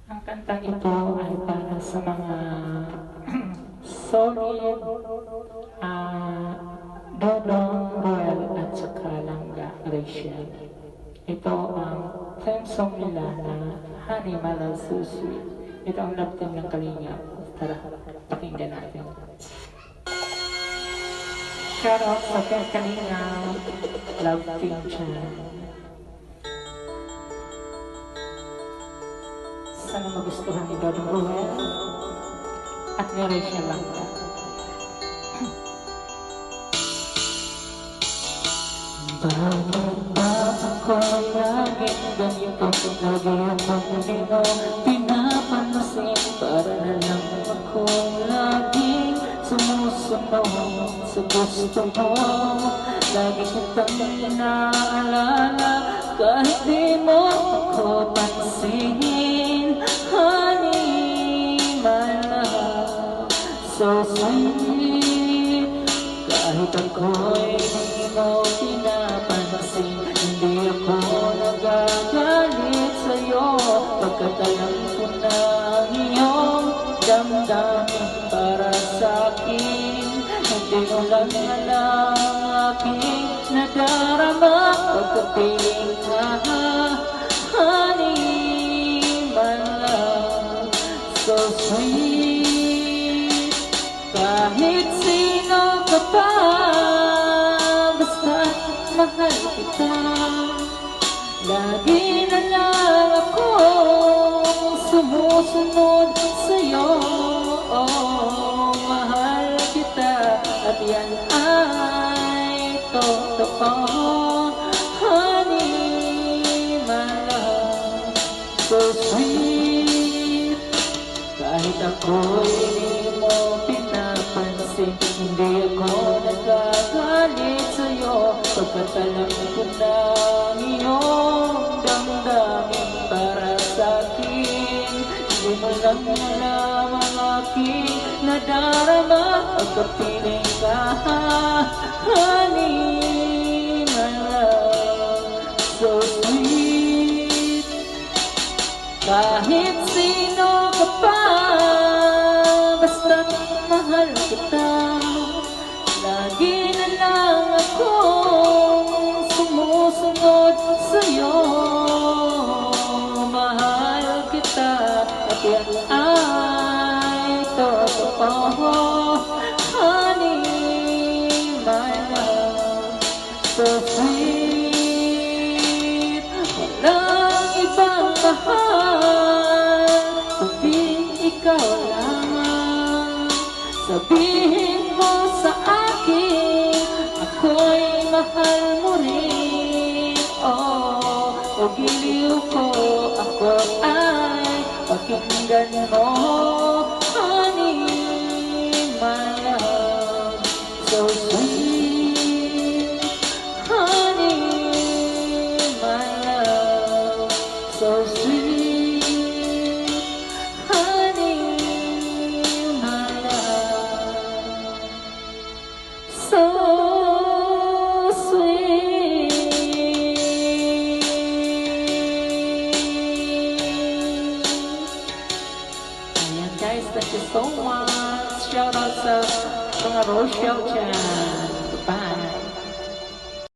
Ang kantang ito ay para sa mga solid, Dodong, Royal at saka Langga, Rachel. Ito ang theme song nila na Honey Malal Sushi. Ito ang love team ng Kalingap. Tara, pakinggan natin. Shoutout sa Kalingap, love team dyan. Sana magustuhan ni Dodong Royal at ni Rachel Langga. Bakit ba ako laging ganito? Lagi akong nino pinapansin para na lang ako laging sumusunod sa gusto mo. Lagi kitang inaalala kahit di mo ako pansinin. Honey, my love, so sweet. Kahit ako'y di mo pinapansin, hindi ako nagagalit sa'yo, pagkat alam ko na ang iyong damdamin para sa'kin. Hindi mo lang alam ang aking nadarama pagkapiling ka. Honey, my love, so sweet. Kahit sino ka pa, basta't mahal kita. Lagi na lang akong sumusunod sa'yo. Oh, mahal kita at yan ay totoo. Honey, my love, so sweet. Kahit ako'y di mo pinapansin, hindi ako nagagalit sa'yo, pagkat alam ko na ang iyong damdamin para sa'kin. Hindi mo lang alam ang aking nadarama pagkapiling ka. Honey, my love, so sweet. Kahit sino ka pa, basta't mahal kita. Lagi na lang akong sumusunod sa'yo. Mahal kita at yan ay totoo. Honey, my love, so sweet. Walang ibang mahal kundi ikaw lang. Sabihin mo sa akin, ako'y mahal mo rin. O giliw ko, ako ay pakinggan mo. Honey, my love, so sweet. Honey, my love, so sweet. Honey, my love, so sweet. Ayan guys, thank you so much. Shout out sa mga Rochelle dyan.